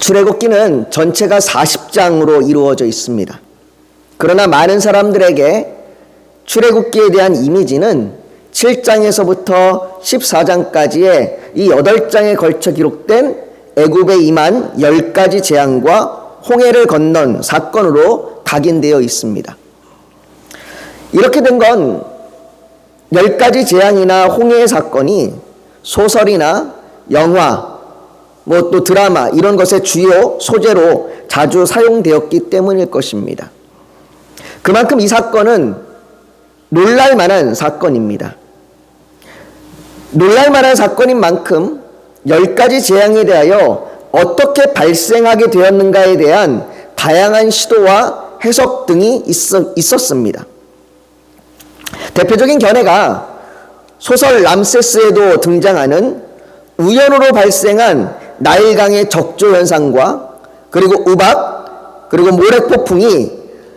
출애굽기는 전체가 40장으로 이루어져 있습니다. 그러나 많은 사람들에게 출애굽기에 대한 이미지는 7장에서부터 14장까지의 이 8장에 걸쳐 기록된 애굽에 임한 10가지 재앙과 홍해를 건넌 사건으로 각인되어 있습니다. 이렇게 된 건 10가지 재앙이나 홍해의 사건이 소설이나 영화, 또 드라마 이런 것의 주요 소재로 자주 사용되었기 때문일 것입니다. 그만큼 이 사건은 놀랄만한 사건입니다. 놀랄만한 사건인 만큼 10가지 재앙에 대하여 어떻게 발생하게 되었는가에 대한 다양한 시도와 해석 등이 있었습니다. 대표적인 견해가 소설 람세스에도 등장하는 우연으로 발생한 나일강의 적조 현상과 그리고 우박 그리고 모래폭풍이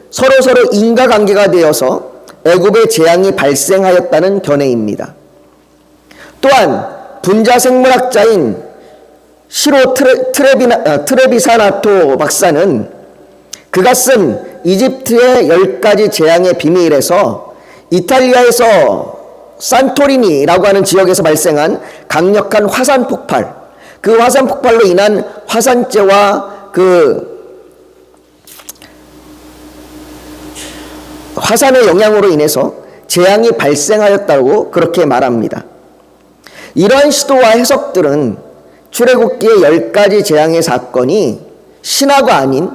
서로 인과관계가 되어서 애굽의 재앙이 발생하였다는 견해입니다. 또한 분자생물학자인 시로 트레비사나토 박사는 그가 쓴 이집트의 10가지 재앙의 비밀에서 이탈리아에서 산토리니라고 하는 지역에서 발생한 강력한 화산 폭발, 그 화산 폭발로 인한 화산재와 그 화산의 영향으로 인해서 재앙이 발생하였다고 그렇게 말합니다. 이러한 시도와 해석들은 출애굽기의 10가지 재앙의 사건이 신화가 아닌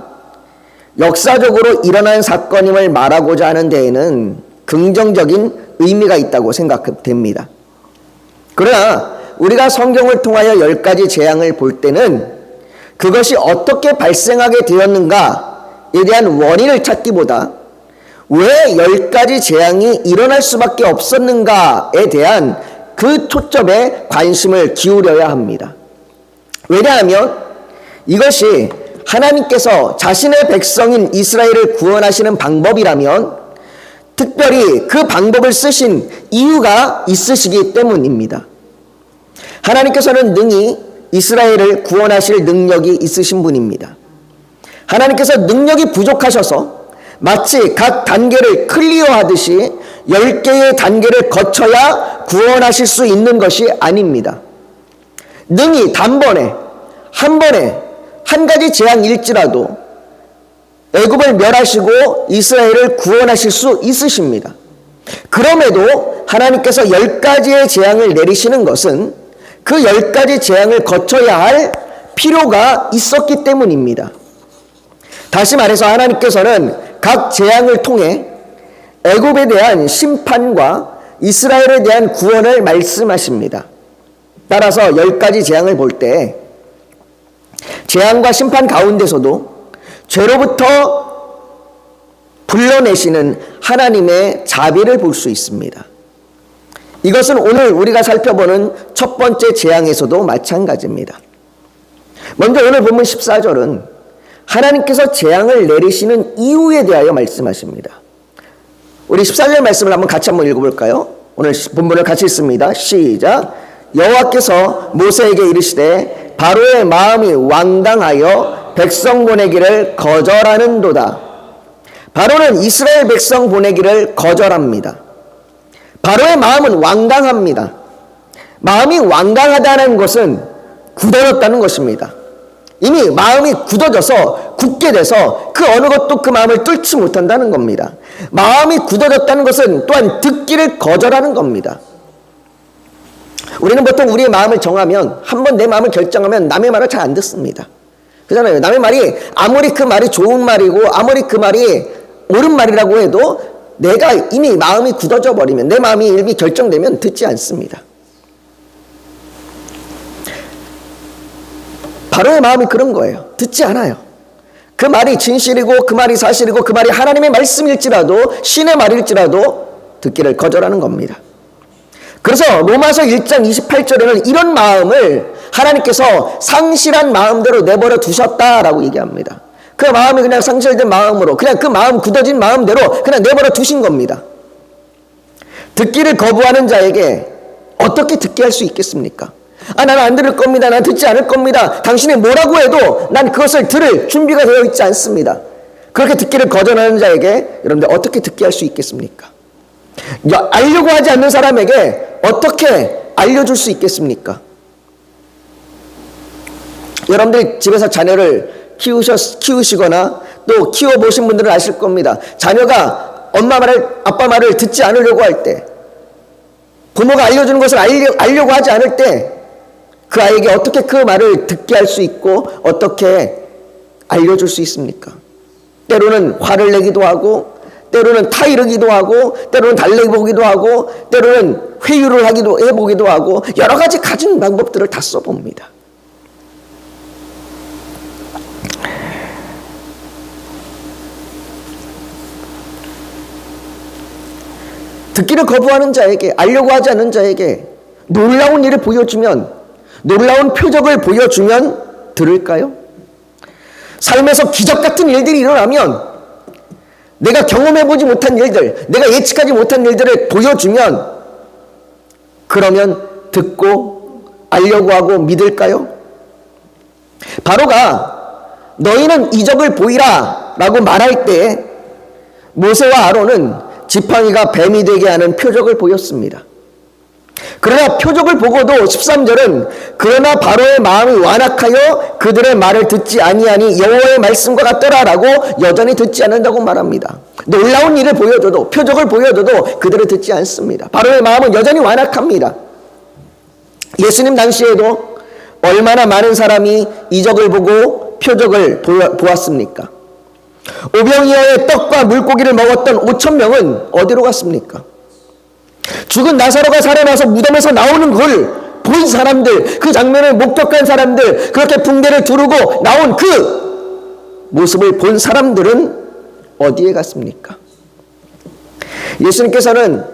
역사적으로 일어난 사건임을 말하고자 하는 데에는 긍정적인 의미가 있다고 생각됩니다. 그러나 우리가 성경을 통하여 10가지 재앙을 볼 때는 그것이 어떻게 발생하게 되었는가에 대한 원인을 찾기보다 왜 10가지 재앙이 일어날 수밖에 없었는가에 대한 그 초점에 관심을 기울여야 합니다. 왜냐하면 이것이 하나님께서 자신의 백성인 이스라엘을 구원하시는 방법이라면 특별히 그 방법을 쓰신 이유가 있으시기 때문입니다. 하나님께서는 능히 이스라엘을 구원하실 능력이 있으신 분입니다. 하나님께서 능력이 부족하셔서 마치 각 단계를 클리어하듯이 10개의 단계를 거쳐야 구원하실 수 있는 것이 아닙니다. 능히 단번에 한 번에 한 가지 재앙일지라도 애굽을 멸하시고 이스라엘을 구원하실 수 있으십니다. 그럼에도 하나님께서 10가지의 재앙을 내리시는 것은 그 10가지 재앙을 거쳐야 할 필요가 있었기 때문입니다. 다시 말해서 하나님께서는 각 재앙을 통해 애굽에 대한 심판과 이스라엘에 대한 구원을 말씀하십니다. 따라서 10가지 재앙을 볼 때 재앙과 심판 가운데서도 죄로부터 불러내시는 하나님의 자비를 볼 수 있습니다. 이것은 오늘 우리가 살펴보는 첫 번째 재앙에서도 마찬가지입니다. 먼저 오늘 본문 14절은 하나님께서 재앙을 내리시는 이유에 대하여 말씀하십니다. 우리 14절 말씀을 같이 한번 읽어볼까요? 오늘 본문을 같이 읽습니다. 시작. 여호와께서 모세에게 이르시되 바로의 마음이 완강하여 백성 보내기를 거절하는도다. 바로는 이스라엘 백성 보내기를 거절합니다. 바로의 마음은 완강합니다. 마음이 완강하다는 것은 굳어졌다는 것입니다. 이미 마음이 굳어져서 굳게 돼서 그 어느 것도 그 마음을 뚫지 못한다는 겁니다. 마음이 굳어졌다는 것은 또한 듣기를 거절하는 겁니다. 우리는 보통 우리의 마음을 정하면 한번 내 마음을 결정하면 남의 말을 잘 안 듣습니다. 그렇잖아요. 남의 말이 아무리 그 말이 좋은 말이고 아무리 그 말이 옳은 말이라고 해도 내가 이미 마음이 굳어져 버리면 내 마음이 이미 결정되면 듣지 않습니다. 바로의 마음이 그런 거예요. 듣지 않아요. 그 말이 진실이고 그 말이 사실이고 그 말이 하나님의 말씀일지라도 신의 말일지라도 듣기를 거절하는 겁니다. 그래서 로마서 1장 28절에는 이런 마음을 하나님께서 상실한 마음대로 내버려 두셨다라고 얘기합니다. 그 마음이 그냥 상실된 마음으로 그냥 그 마음 굳어진 마음대로 그냥 내버려 두신 겁니다. 듣기를 거부하는 자에게 어떻게 듣게 할 수 있겠습니까? 나는 안 들을 겁니다. 난 듣지 않을 겁니다. 당신이 뭐라고 해도 난 그것을 들을 준비가 되어 있지 않습니다. 그렇게 듣기를 거절하는 자에게 여러분들 어떻게 듣게 할 수 있겠습니까? 알려고 하지 않는 사람에게 어떻게 알려줄 수 있겠습니까? 여러분들이 집에서 자녀를 키우시거나 또 키워보신 분들은 아실 겁니다. 자녀가 엄마 말을, 아빠 말을 듣지 않으려고 할 때, 부모가 알려주는 것을 알려고 하지 않을 때, 그 아이에게 어떻게 그 말을 듣게 할 수 있고 어떻게 알려줄 수 있습니까? 때로는 화를 내기도 하고, 때로는 타이르기도 하고, 때로는 달래보기도 하고, 때로는 회유를 해보기도 하고, 여러 가지 가진 방법들을 다 써봅니다. 듣기를 거부하는 자에게, 알려고 하지 않는 자에게 놀라운 일을 보여주면, 놀라운 표적을 보여주면 들을까요? 삶에서 기적 같은 일들이 일어나면, 내가 경험해보지 못한 일들, 내가 예측하지 못한 일들을 보여주면, 그러면 듣고 알려고 하고 믿을까요? 바로가 너희는 이적을 보이라 라고 말할 때 모세와 아론은 지팡이가 뱀이 되게 하는 표적을 보였습니다. 그러나 표적을 보고도 13절은 그러나 바로의 마음이 완악하여 그들의 말을 듣지 아니하니 여호와의 말씀과 같더라라고 여전히 듣지 않는다고 말합니다. 놀라운 일을 보여줘도, 표적을 보여줘도 그들을 듣지 않습니다. 바로의 마음은 여전히 완악합니다. 예수님 당시에도 얼마나 많은 사람이 이적을 보고 표적을 보았습니까? 오병이어의 떡과 물고기를 먹었던 5,000명은 어디로 갔습니까? 죽은 나사로가 살아나서 무덤에서 나오는 걸 본 사람들, 그 장면을 목격한 사람들, 그렇게 붕대를 두르고 나온 그 모습을 본 사람들은 어디에 갔습니까? 예수님께서는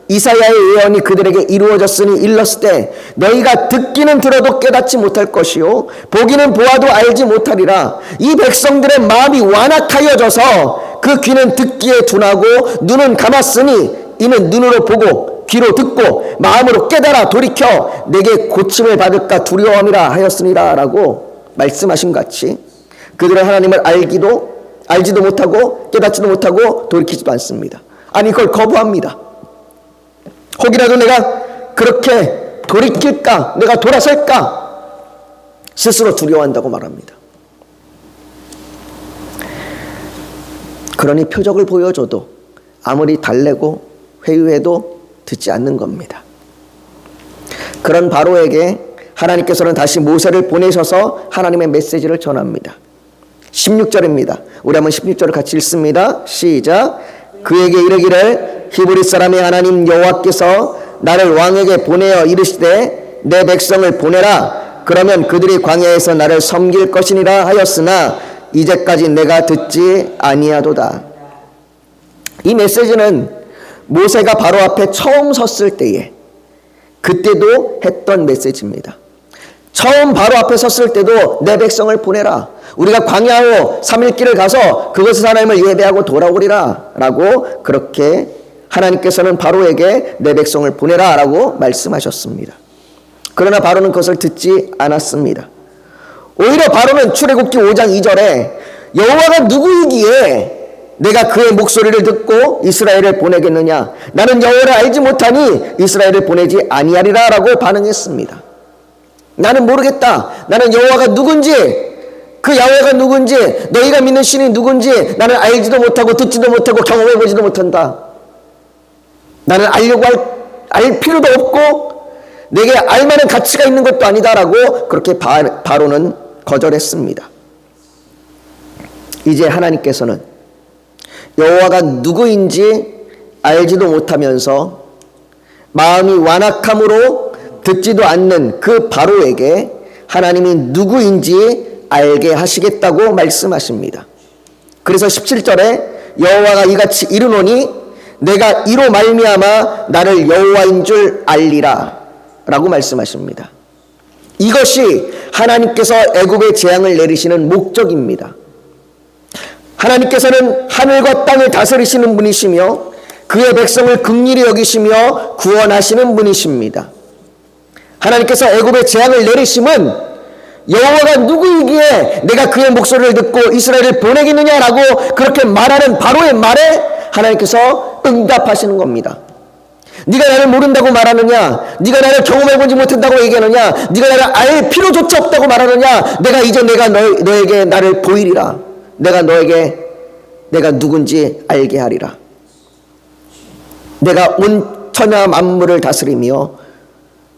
이사야의 예언이 그들에게 이루어졌으니 일렀을 때 너희가 듣기는 들어도 깨닫지 못할 것이요 보기는 보아도 알지 못하리라. 이 백성들의 마음이 완악하여져서 그 귀는 듣기에 둔하고 눈은 감았으니 이는 눈으로 보고 귀로 듣고 마음으로 깨달아 돌이켜 내게 고침을 받을까 두려움이라 하였으니라 라고 말씀하신 같이 그들은 하나님을 알지도 못하고 깨닫지도 못하고 돌이키지도 않습니다. 아니 그걸 거부합니다. 혹이라도 내가 그렇게 돌이킬까, 내가 돌아설까 스스로 두려워한다고 말합니다. 그러니 표적을 보여줘도 아무리 달래고 회유해도 듣지 않는 겁니다. 그런 바로에게 하나님께서는 다시 모세를 보내셔서 하나님의 메시지를 전합니다. 16절입니다. 우리 한번 16절을 같이 읽습니다. 시작. 그에게 이르기를 히브리 사람의 하나님 여호와께서 나를 왕에게 보내어 이르시되 내 백성을 보내라. 그러면 그들이 광야에서 나를 섬길 것이니라 하였으나 이제까지 내가 듣지 아니하도다. 이 메시지는 모세가 바로 앞에 처음 섰을 때에 그때도 했던 메시지입니다. 처음 바로 앞에 섰을 때도 내 백성을 보내라. 우리가 광야로 3일 길을 가서 그것을 하나님을 예배하고 돌아오리라 라고 그렇게 하나님께서는 바로에게 내 백성을 보내라 라고 말씀하셨습니다. 그러나 바로는 그것을 듣지 않았습니다. 오히려 바로는 출애굽기 5장 2절에 여호와가 누구이기에 내가 그의 목소리를 듣고 이스라엘을 보내겠느냐. 나는 여호와를 알지 못하니 이스라엘을 보내지 아니하리라 라고 반응했습니다. 나는 모르겠다. 나는 여호와가 누군지, 그 야훼가 누군지, 너희가 믿는 신이 누군지 나는 알지도 못하고 듣지도 못하고 경험해보지도 못한다. 나는 알려고 알 필요도 없고 내게 알만한 가치가 있는 것도 아니다라고 그렇게 바로는 거절했습니다. 이제 하나님께서는 여호와가 누구인지 알지도 못하면서 마음이 완악함으로 듣지도 않는 그 바로에게 하나님이 누구인지 알게 하시겠다고 말씀하십니다. 그래서 17절에 여호와가 이같이 이르노니 내가 이로 말미암아 나를 여호와인 줄 알리라 라고 말씀하십니다. 이것이 하나님께서 애굽의 재앙을 내리시는 목적입니다. 하나님께서는 하늘과 땅을 다스리시는 분이시며 그의 백성을 긍휼히 여기시며 구원하시는 분이십니다. 하나님께서 애굽의 재앙을 내리심은 여호와가 누구이기에 내가 그의 목소리를 듣고 이스라엘을 보내겠느냐라고 그렇게 말하는 바로의 말에 하나님께서 응답하시는 겁니다. 네가 나를 모른다고 말하느냐, 네가 나를 경험해보지 못한다고 얘기하느냐, 네가 나를 알 필요조차 없다고 말하느냐, 내가 너에게 나를 보이리라. 내가 너에게 내가 누군지 알게 하리라. 내가 온 천하 만물을 다스리며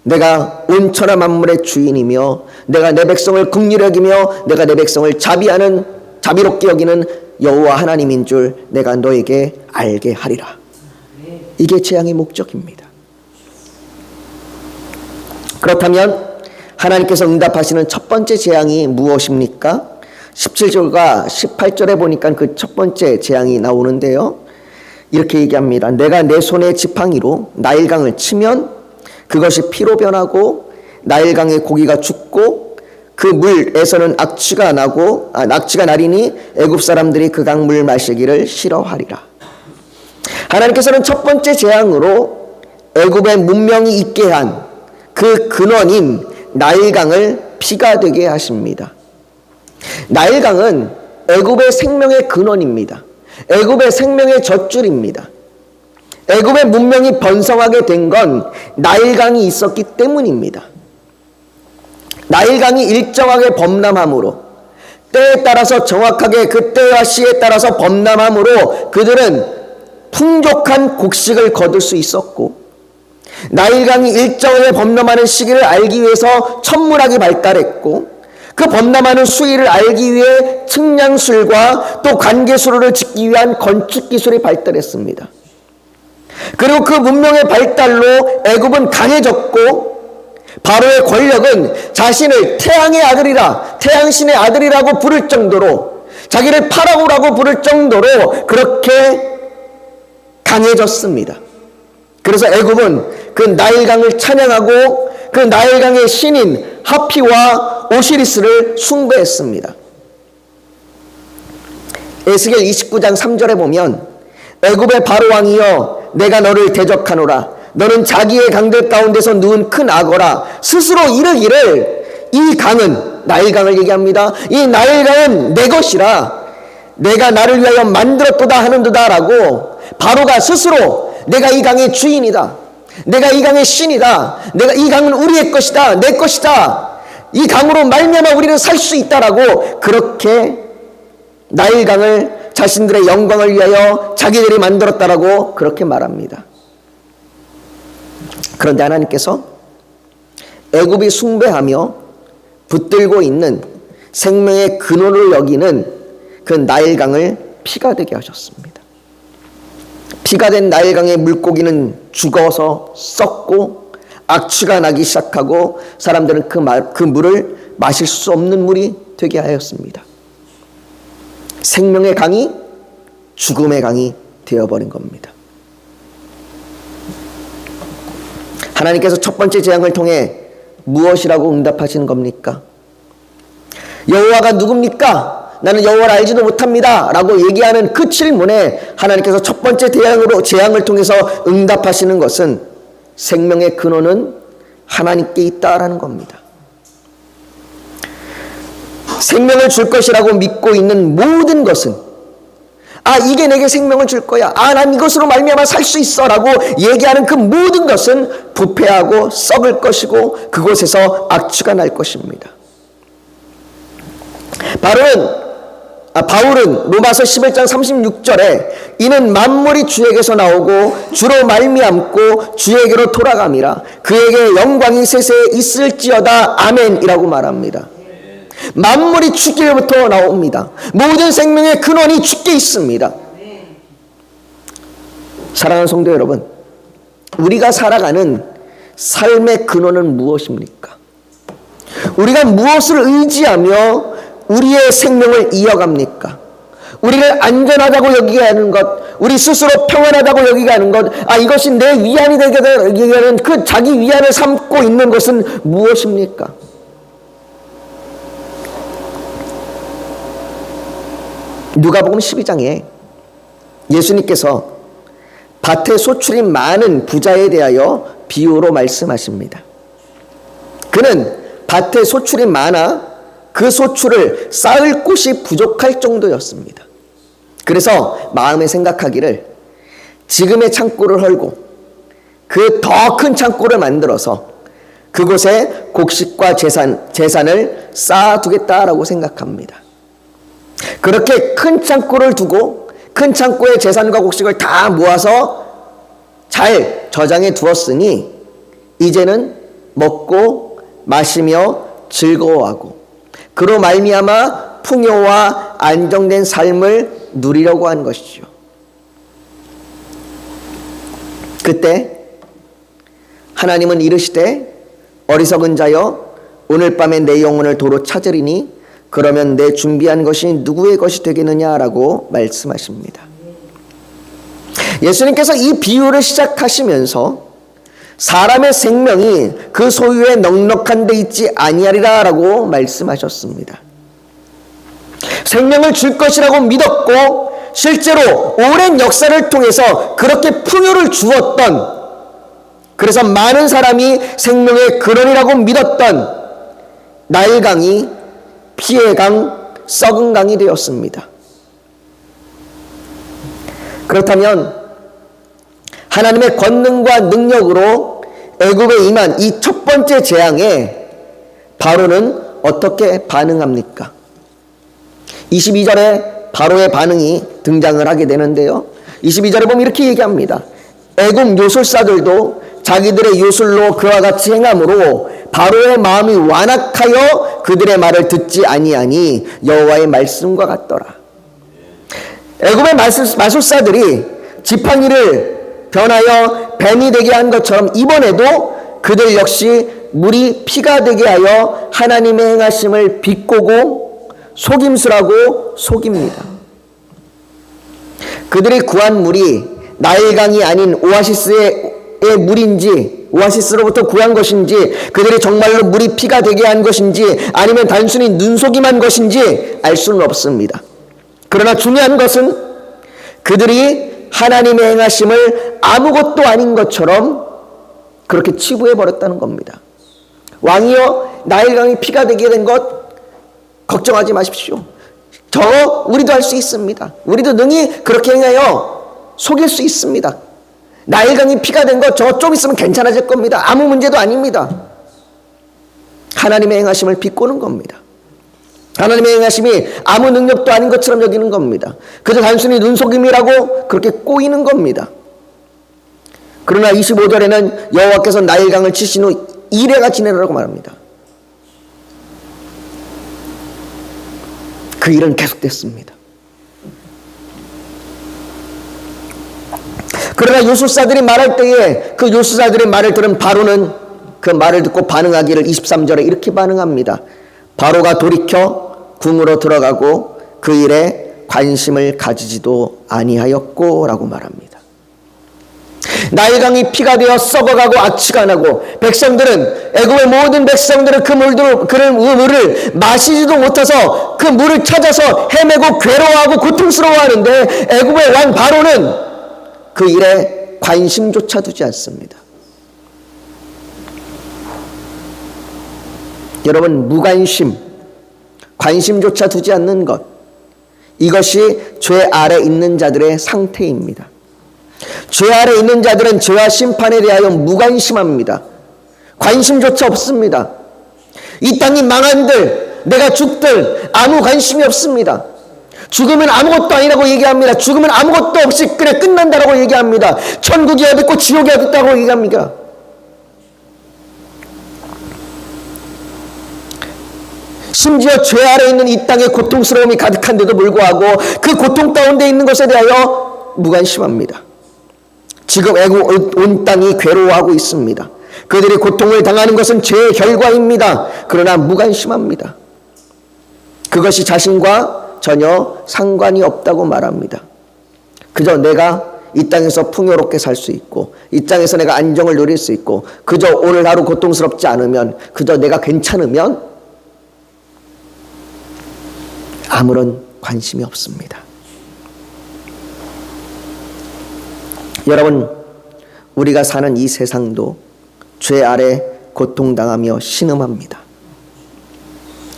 내가 온 천하 만물의 주인이며 내가 내 백성을 긍휼히 여기며 내가 내 백성을 자비롭게 여기는 여호와 하나님인 줄 내가 너에게 알게 하리라. 이게 재앙의 목적입니다. 그렇다면 하나님께서 응답하시는 첫 번째 재앙이 무엇입니까? 17절과 18절에 보니까 그 첫 번째 재앙이 나오는데요. 이렇게 얘기합니다. 내가 내 손의 지팡이로 나일강을 치면 그것이 피로 변하고 나일강의 고기가 죽고 그 물에서는 악취가 나리니 애굽 사람들이 그 강물 마시기를 싫어하리라. 하나님께서는 첫 번째 재앙으로 애굽의 문명이 있게 한 그 근원인 나일강을 피가 되게 하십니다. 나일강은 애굽의 생명의 근원입니다. 애굽의 생명의 젖줄입니다. 애굽의 문명이 번성하게 된 건 나일강이 있었기 때문입니다. 나일강이 일정하게 범람함으로 때에 따라서 정확하게 그 때와 시에 따라서 범람함으로 그들은 풍족한 곡식을 거둘 수 있었고 나일강이 일정하게 범람하는 시기를 알기 위해서 천문학이 발달했고 그 범람하는 수위를 알기 위해 측량술과 또 관계수로를 짓기 위한 건축기술이 발달했습니다. 그리고 그 문명의 발달로 애굽은 강해졌고 바로의 권력은 자신을 태양의 아들이라 태양신의 아들이라고 부를 정도로 자기를 파라오라고 부를 정도로 그렇게 강해졌습니다. 그래서 애굽은 그 나일강을 찬양하고 그 나일강의 신인 하피와 오시리스를 숭배했습니다. 에스겔 29장 3절에 보면 애굽의 바로왕이여 내가 너를 대적하노라. 너는 자기의 강들 가운데서 누운 큰 악어라. 스스로 이르기를 이 강은 나일강을 얘기합니다. 이 나일강은 내 것이라 내가 나를 위하여 만들었도다 하는도다 라고 바로가 스스로 내가 이 강의 주인이다. 내가 이 강의 신이다. 내가 이 강은 우리의 것이다. 내 것이다. 이 강으로 말미암아 우리는 살 수 있다라고 그렇게 나일강을 자신들의 영광을 위하여 자기들이 만들었다라고 그렇게 말합니다. 그런데 하나님께서 애굽이 숭배하며 붙들고 있는 생명의 근원을 여기는 그 나일강을 피가 되게 하셨습니다. 피가 된 나일강의 물고기는 죽어서 썩고 악취가 나기 시작하고 사람들은 그 물을 마실 수 없는 물이 되게 하였습니다. 생명의 강이 죽음의 강이 되어버린 겁니다. 하나님께서 첫 번째 재앙을 통해 무엇이라고 응답하시는 겁니까? 여호와가 누굽니까? 나는 여호와를 알지도 못합니다 라고 얘기하는 그 질문에 하나님께서 첫 번째 재앙을 통해서 응답하시는 것은 생명의 근원은 하나님께 있다라는 겁니다. 생명을 줄 것이라고 믿고 있는 모든 것은 이게 내게 생명을 줄 거야. 난 이것으로 말미암아 살 수 있어 라고 얘기하는 그 모든 것은 부패하고 썩을 것이고 그곳에서 악취가 날 것입니다. 바울은 로마서 11장 36절에 이는 만물이 주에게서 나오고 주로 말미암고 주에게로 돌아감이라 그에게 영광이 세세에 있을지어다 아멘이라고 말합니다. 만물이 주께로부터 나옵니다. 모든 생명의 근원이 주께 있습니다. 사랑하는 성도 여러분, 우리가 살아가는 삶의 근원은 무엇입니까? 우리가 무엇을 의지하며 우리의 생명을 이어갑니까? 우리를 안전하다고 여기게 하는 것, 우리 스스로 평안하다고 여기게 하는 것, 이것이 내 위안이 되게 하는 그 자기 위안을 삼고 있는 것은 무엇입니까? 누가복음 12장에 예수님께서 밭에 소출이 많은 부자에 대하여 비유로 말씀하십니다. 그는 밭에 소출이 많아 그 소출을 쌓을 곳이 부족할 정도였습니다. 그래서 마음에 생각하기를 지금의 창고를 헐고 그 더 큰 창고를 만들어서 그곳에 곡식과 재산을 쌓아두겠다라고 생각합니다. 그렇게 큰 창고를 두고 큰 창고에 재산과 곡식을 다 모아서 잘 저장해 두었으니 이제는 먹고 마시며 즐거워하고 그로 말미암아 풍요와 안정된 삶을 누리려고 한 것이죠. 그때 하나님은 이르시되 어리석은 자여 오늘 밤에 내 영혼을 도로 찾으리니 그러면 내 준비한 것이 누구의 것이 되겠느냐라고 말씀하십니다. 예수님께서 이 비유를 시작하시면서 사람의 생명이 그 소유에 넉넉한 데 있지 아니하리라라고 말씀하셨습니다. 생명을 줄 것이라고 믿었고 실제로 오랜 역사를 통해서 그렇게 풍요를 주었던, 그래서 많은 사람이 생명의 근원이라고 믿었던 나일강이 피의 강, 썩은 강이 되었습니다. 그렇다면 하나님의 권능과 능력으로 애굽에 임한 이 첫 번째 재앙에 바로는 어떻게 반응합니까? 22절에 바로의 반응이 등장을 하게 되는데요. 22절에 보면 이렇게 얘기합니다. 애굽 요술사들도 자기들의 요술로 그와 같이 행함으로 바로의 마음이 완악하여 그들의 말을 듣지 아니하니 여호와의 말씀과 같더라. 애굽의 마술사들이 지팡이를 변하여 뱀이 되게 한 것처럼 이번에도 그들 역시 물이 피가 되게 하여 하나님의 행하심을 비꼬고 속임수라고 속입니다. 그들이 구한 물이 나일강이 아닌 오아시스의 물인지, 오아시스로부터 구한 것인지, 그들이 정말로 물이 피가 되게 한 것인지, 아니면 단순히 눈속임한 것인지 알 수는 없습니다. 그러나 중요한 것은 그들이 하나님의 행하심을 아무것도 아닌 것처럼 그렇게 치부해버렸다는 겁니다. 왕이여, 나일강이 피가 되게 된 것 걱정하지 마십시오. 저거 우리도 할 수 있습니다. 우리도 능히 그렇게 행하여 속일 수 있습니다. 나일강이 피가 된 것 저거 좀 있으면 괜찮아질 겁니다. 아무 문제도 아닙니다. 하나님의 행하심을 비꼬는 겁니다. 하나님의 행하심이 아무 능력도 아닌 것처럼 여기는 겁니다. 그저 단순히 눈속임이라고 그렇게 꼬이는 겁니다. 그러나 25절에는 여호와께서 나일강을 치신 후 이래가 지내라고 말합니다. 그 일은 계속됐습니다. 그러나 요술사들이 말할 때에 그 요술사들의 말을 들은 바로는 그 말을 듣고 반응하기를 23절에 이렇게 반응합니다. 바로가 돌이켜 궁으로 들어가고 그 일에 관심을 가지지도 아니하였고 라고 말합니다. 나일강이 피가 되어 썩어가고 악취가 나고 백성들은, 애굽의 모든 백성들은 그 물을 마시지도 못해서 그 물을 찾아서 헤매고 괴로워하고 고통스러워하는데 애굽의 왕 바로는 그 일에 관심조차 두지 않습니다. 여러분, 무관심, 관심조차 두지 않는 것, 이것이 죄 아래 있는 자들의 상태입니다. 죄 아래 있는 자들은 죄와 심판에 대하여 무관심합니다. 관심조차 없습니다. 이 땅이 망한들, 내가 죽들 아무 관심이 없습니다. 죽으면 아무것도 아니라고 얘기합니다. 죽으면 아무것도 없이 그래 끝난다라고 얘기합니다. 천국이 어디 있고 지옥이 어디 있다고 얘기합니다. 심지어 죄 아래 있는 이 땅에 고통스러움이 가득한데도 불구하고 그 고통 가운데 있는 것에 대하여 무관심합니다. 지금 애굽 온 땅이 괴로워하고 있습니다. 그들이 고통을 당하는 것은 죄의 결과입니다. 그러나 무관심합니다. 그것이 자신과 전혀 상관이 없다고 말합니다. 그저 내가 이 땅에서 풍요롭게 살 수 있고 이 땅에서 내가 안정을 누릴 수 있고 그저 오늘 하루 고통스럽지 않으면, 그저 내가 괜찮으면 아무런 관심이 없습니다. 여러분, 우리가 사는 이 세상도 죄 아래 고통당하며 신음합니다.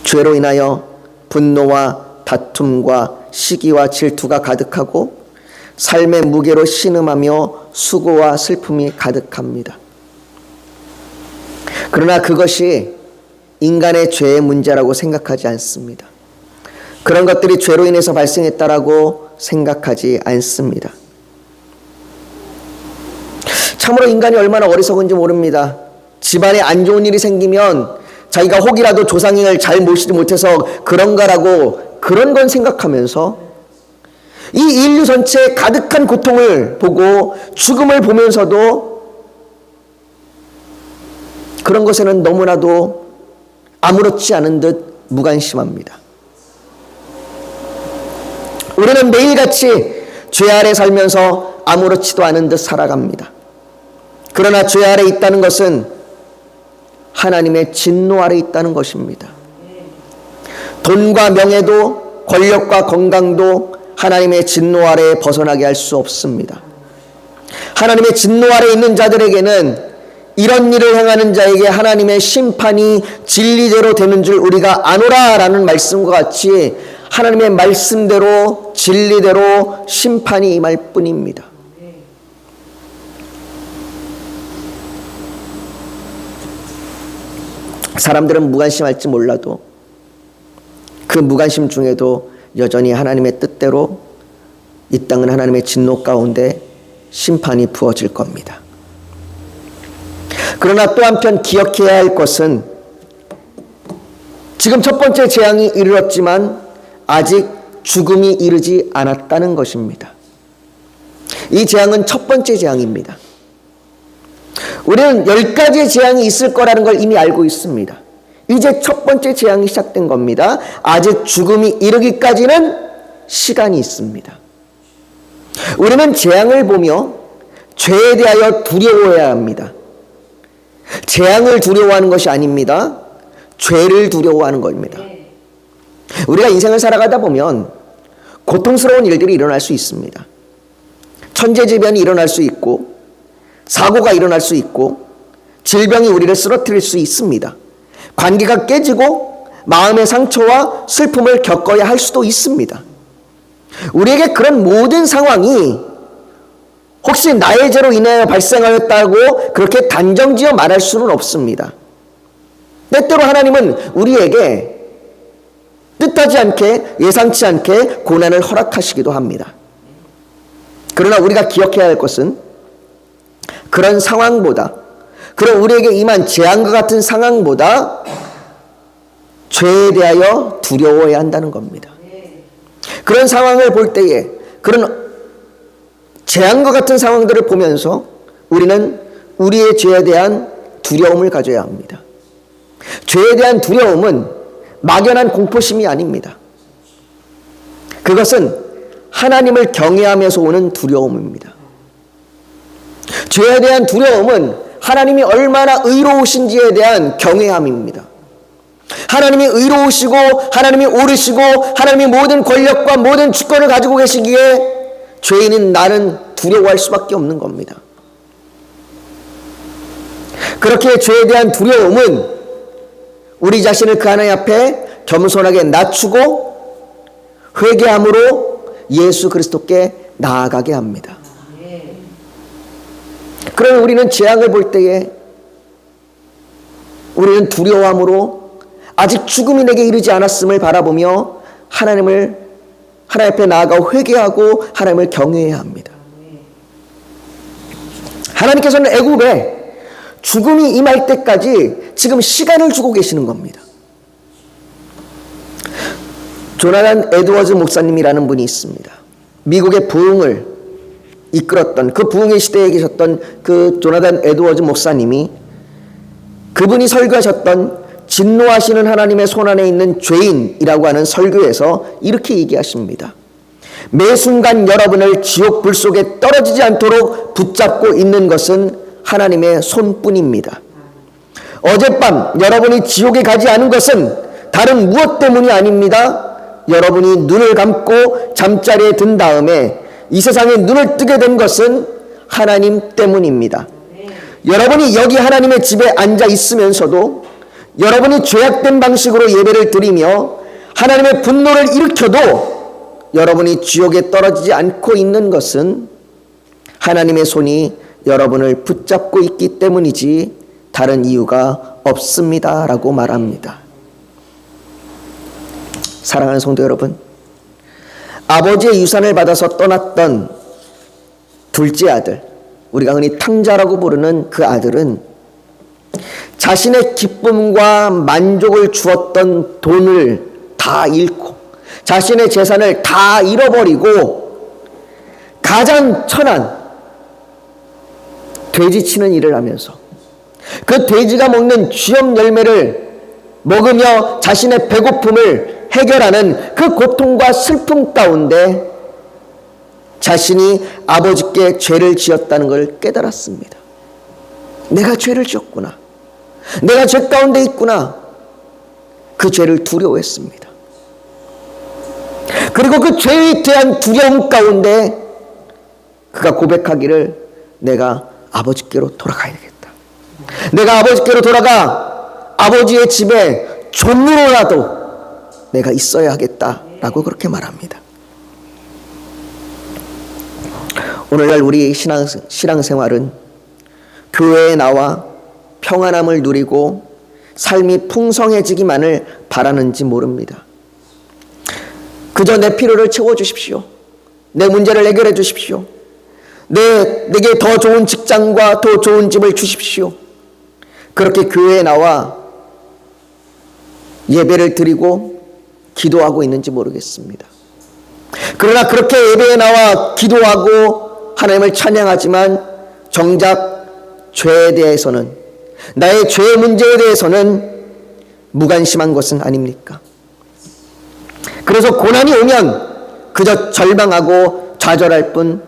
죄로 인하여 분노와 다툼과 시기와 질투가 가득하고 삶의 무게로 신음하며 수고와 슬픔이 가득합니다. 그러나 그것이 인간의 죄의 문제라고 생각하지 않습니다. 그런 것들이 죄로 인해서 발생했다라고 생각하지 않습니다. 참으로 인간이 얼마나 어리석은지 모릅니다. 집안에 안 좋은 일이 생기면 자기가 혹이라도 조상을 잘 모시지 못해서 그런가라고 그런 건 생각하면서 이 인류 전체에 가득한 고통을 보고 죽음을 보면서도 그런 것에는 너무나도 아무렇지 않은 듯 무관심합니다. 우리는 매일같이 죄 아래 살면서 아무렇지도 않은 듯 살아갑니다. 그러나 죄 아래 있다는 것은 하나님의 진노 아래 있다는 것입니다. 돈과 명예도 권력과 건강도 하나님의 진노 아래에 벗어나게 할 수 없습니다. 하나님의 진노 아래에 있는 자들에게는 이런 일을 행하는 자에게 하나님의 심판이 진리대로 되는 줄 우리가 아노라라는 말씀과 같이 하나님의 말씀대로 진리대로 심판이 임할 뿐입니다. 사람들은 무관심할지 몰라도 그 무관심 중에도 여전히 하나님의 뜻대로 이 땅은 하나님의 진노 가운데 심판이 부어질 겁니다. 그러나 또 한편 기억해야 할 것은 지금 첫 번째 재앙이 이르렀지만 아직 죽음이 이르지 않았다는 것입니다. 이 재앙은 첫 번째 재앙입니다. 우리는 10가지의 재앙이 있을 거라는 걸 이미 알고 있습니다. 이제 첫 번째 재앙이 시작된 겁니다. 아직 죽음이 이르기까지는 시간이 있습니다. 우리는 재앙을 보며 죄에 대하여 두려워해야 합니다. 재앙을 두려워하는 것이 아닙니다. 죄를 두려워하는 겁니다. 우리가 인생을 살아가다 보면 고통스러운 일들이 일어날 수 있습니다. 천재지변이 일어날 수 있고 사고가 일어날 수 있고 질병이 우리를 쓰러뜨릴 수 있습니다. 관계가 깨지고 마음의 상처와 슬픔을 겪어야 할 수도 있습니다. 우리에게 그런 모든 상황이 혹시 나의 죄로 인하여 발생하였다고 그렇게 단정지어 말할 수는 없습니다. 때때로 하나님은 우리에게 뜻하지 않게 예상치 않게 고난을 허락하시기도 합니다. 그러나 우리가 기억해야 할 것은 그런 상황보다 그런 우리에게 임한 재앙과 같은 상황보다 죄에 대하여 두려워해야 한다는 겁니다. 그런 상황을 볼 때에 그런 재앙과 같은 상황들을 보면서 우리는 우리의 죄에 대한 두려움을 가져야 합니다. 죄에 대한 두려움은 막연한 공포심이 아닙니다. 그것은 하나님을 경외하면서 오는 두려움입니다. 죄에 대한 두려움은 하나님이 얼마나 의로우신지에 대한 경외함입니다. 하나님이 의로우시고 하나님이 옳으시고 하나님이 모든 권력과 모든 주권을 가지고 계시기에 죄인인 나는 두려워할 수밖에 없는 겁니다. 그렇게 죄에 대한 두려움은 우리 자신을 그 하나님 앞에 겸손하게 낮추고 회개함으로 예수 그리스도께 나아가게 합니다. 그러면 우리는 재앙을 볼 때에 우리는 두려워함으로 아직 죽음이 내게 이르지 않았음을 바라보며 하나님 앞에 나아가 회개하고 하나님을 경외해야 합니다. 하나님께서는 애굽에 죽음이 임할 때까지 지금 시간을 주고 계시는 겁니다. 조나단 에드워즈 목사님이라는 분이 있습니다. 미국의 부흥을 이끌었던 그 부흥의 시대에 계셨던 그 조나단 에드워즈 목사님이 그분이 설교하셨던 진노하시는 하나님의 손안에 있는 죄인이라고 하는 설교에서 이렇게 얘기하십니다. 매 순간 여러분을 지옥 불 속에 떨어지지 않도록 붙잡고 있는 것은 하나님의 손뿐입니다. 어젯밤 여러분이 지옥에 가지 않은 것은 다른 무엇 때문이 아닙니다. 여러분이 눈을 감고 잠자리에 든 다음에 이 세상에 눈을 뜨게 된 것은 하나님 때문입니다. 여러분이 여기 하나님의 집에 앉아 있으면서도 여러분이 죄악된 방식으로 예배를 드리며 하나님의 분노를 일으켜도 여러분이 지옥에 떨어지지 않고 있는 것은 하나님의 손이 여러분을 붙잡고 있기 때문이지 다른 이유가 없습니다 라고 말합니다. 사랑하는 성도 여러분, 아버지의 유산을 받아서 떠났던 둘째 아들, 우리가 흔히 탕자라고 부르는 그 아들은 자신의 기쁨과 만족을 주었던 돈을 다 잃고 자신의 재산을 다 잃어버리고 가장 천한 돼지 치는 일을 하면서 그 돼지가 먹는 쥐염 열매를 먹으며 자신의 배고픔을 해결하는 그 고통과 슬픔 가운데 자신이 아버지께 죄를 지었다는 걸 깨달았습니다. 내가 죄를 지었구나. 내가 죄 가운데 있구나. 그 죄를 두려워했습니다. 그리고 그 죄에 대한 두려움 가운데 그가 고백하기를 내가 아버지께로 돌아가야 되겠다. 내가 아버지께로 돌아가 아버지의 집에 종으로라도 내가 있어야 하겠다라고 그렇게 말합니다. 오늘날 우리 신앙생활은 교회에 나와 평안함을 누리고 삶이 풍성해지기만을 바라는지 모릅니다. 그저 내 필요를 채워주십시오. 내 문제를 해결해 주십시오. 내게 더 좋은 직장과 더 좋은 집을 주십시오. 그렇게 교회에 나와 예배를 드리고 기도하고 있는지 모르겠습니다. 그러나 그렇게 예배에 나와 기도하고 하나님을 찬양하지만 정작 죄에 대해서는, 나의 죄의 문제에 대해서는 무관심한 것은 아닙니까? 그래서 고난이 오면 그저 절망하고 좌절할 뿐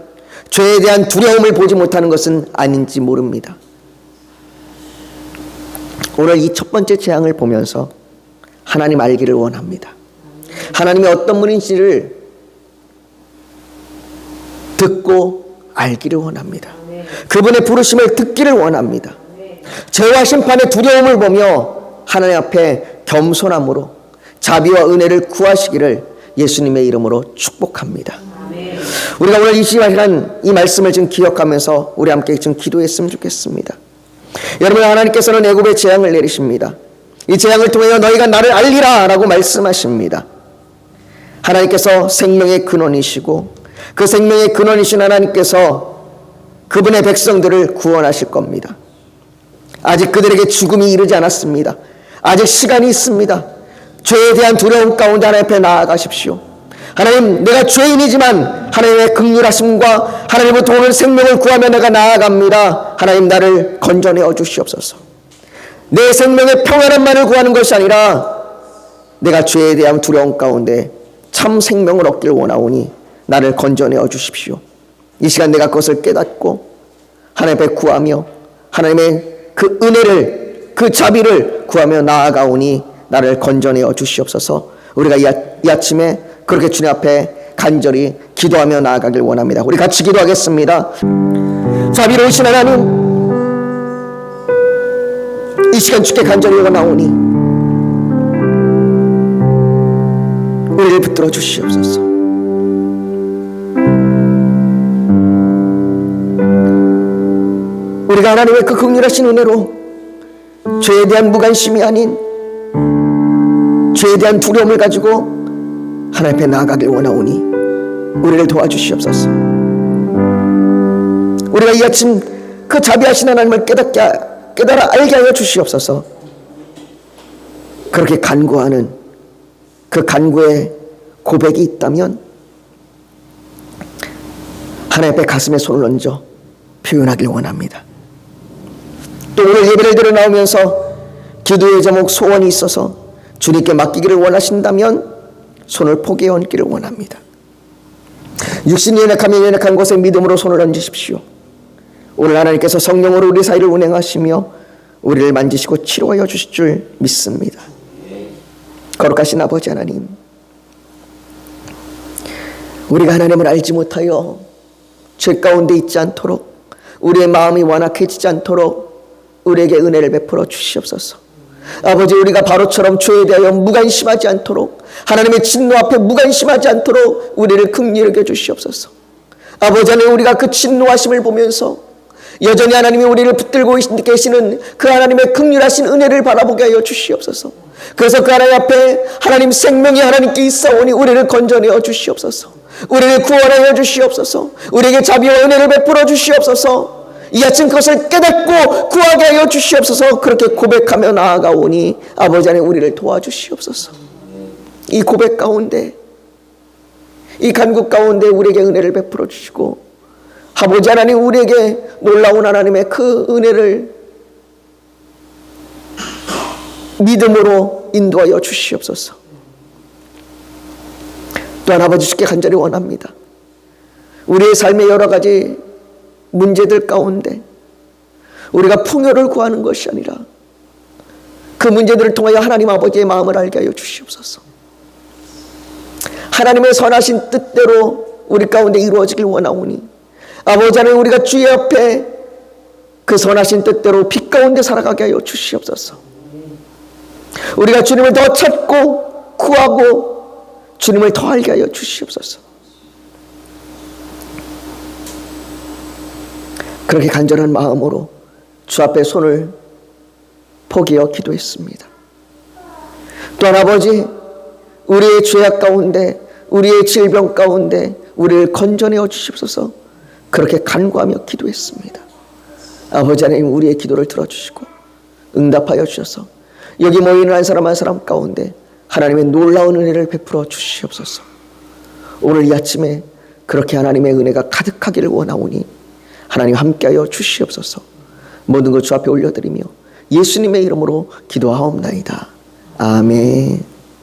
죄에 대한 두려움을 보지 못하는 것은 아닌지 모릅니다. 오늘 이 첫 번째 재앙을 보면서 하나님 알기를 원합니다. 하나님이 어떤 분인지를 듣고 알기를 원합니다. 그분의 부르심을 듣기를 원합니다. 죄와 심판의 두려움을 보며 하나님 앞에 겸손함으로 자비와 은혜를 구하시기를 예수님의 이름으로 축복합니다. 우리가 오늘 이 시간 이 말씀을 지금 기억하면서 우리 함께 지금 기도했으면 좋겠습니다. 여러분, 하나님께서는 애굽의 재앙을 내리십니다. 이 재앙을 통하여 너희가 나를 알리라 라고 말씀하십니다. 하나님께서 생명의 근원이시고 그 생명의 근원이신 하나님께서 그분의 백성들을 구원하실 겁니다. 아직 그들에게 죽음이 이르지 않았습니다. 아직 시간이 있습니다. 죄에 대한 두려움 가운데 하나님 앞에 나아가십시오. 하나님, 내가 죄인이지만 하나님의 긍휼하심과 하나님으로부터 오는 생명을 구하며 내가 나아갑니다. 하나님, 나를 건져내어 주시옵소서. 내 생명의 평안함만을 구하는 것이 아니라 내가 죄에 대한 두려움 가운데 참 생명을 얻기를 원하오니 나를 건져내어 주십시오. 이 시간 내가 그것을 깨닫고 하나님 앞에 구하며 하나님의 그 은혜를, 그 자비를 구하며 나아가오니 나를 건져내어 주시옵소서. 우리가 이 아침에 그렇게 주님 앞에 간절히 기도하며 나아가길 원합니다. 우리 같이 기도하겠습니다. 자비로우신 하나님, 이 시간 주께 간절히 원하오니 우리를 붙들어 주시옵소서. 우리가 하나님의 그 긍휼하신 은혜로 죄에 대한 무관심이 아닌 죄에 대한 두려움을 가지고 하나님 앞에 나아가길 원하오니 우리를 도와주시옵소서. 우리가 이 아침 그 자비하신 하나님을 깨달아 알게 하여 주시옵소서. 그렇게 간구하는 그 간구의 고백이 있다면 하나님 앞에 가슴에 손을 얹어 표현하길 원합니다. 또 오늘 예배를 드려 나오면서 기도의 제목, 소원이 있어서 주님께 맡기기를 원하신다면 손을 포개에 얹기를 원합니다. 육신이 연약하면 연약한 곳에 믿음으로 손을 얹으십시오. 오늘 하나님께서 성령으로 우리 사이를 운행하시며 우리를 만지시고 치료하여 주실 줄 믿습니다. 거룩하신 아버지 하나님, 우리가 하나님을 알지 못하여 죄 가운데 있지 않도록 우리의 마음이 완악해지지 않도록 우리에게 은혜를 베풀어 주시옵소서. 아버지, 우리가 바로처럼 죄에 대하여 무관심하지 않도록, 하나님의 진노 앞에 무관심하지 않도록 우리를 긍휼히 여겨 주시옵소서. 아버지 안에 우리가 그 진노하심을 보면서 여전히 하나님이 우리를 붙들고 계시는 그 하나님의 긍휼하신 은혜를 바라보게 하여 주시옵소서. 그래서 그 하나님 앞에 하나님 생명이 하나님께 있사오니 우리를 건져내어 주시옵소서. 우리를 구원하여 주시옵소서. 우리에게 자비와 은혜를 베풀어 주시옵소서. 이 아침 그것을 깨닫고 구하게 하여 주시옵소서. 그렇게 고백하며 나아가오니 아버지 안에 우리를 도와주시옵소서. 이 고백 가운데, 이 간구 가운데 우리에게 은혜를 베풀어 주시고, 아버지 하나님 우리에게 놀라운 하나님의 그 은혜를 믿음으로 인도하여 주시옵소서. 또한 아버지 주께 간절히 원합니다. 우리의 삶의 여러 가지 문제들 가운데 우리가 풍요를 구하는 것이 아니라 그 문제들을 통하여 하나님 아버지의 마음을 알게 하여 주시옵소서. 하나님의 선하신 뜻대로 우리 가운데 이루어지길 원하오니 아버지 하나님 우리가 주의 앞에 그 선하신 뜻대로 빛 가운데 살아가게 하여 주시옵소서. 우리가 주님을 더 찾고 구하고 주님을 더 알게 하여 주시옵소서. 그렇게 간절한 마음으로 주 앞에 손을 포기하여 기도했습니다. 또한 아버지, 우리의 죄악 가운데, 우리의 질병 가운데 우리를 건져내어 주시옵소서. 그렇게 간구하며 기도했습니다. 아버지 하나님 우리의 기도를 들어주시고 응답하여 주셔서 여기 모이는 한 사람 한 사람 가운데 하나님의 놀라운 은혜를 베풀어 주시옵소서. 오늘 이 아침에 그렇게 하나님의 은혜가 가득하기를 원하오니 하나님 함께하여 주시옵소서. 모든 것 주 앞에 올려드리며 예수님의 이름으로 기도하옵나이다. 아멘.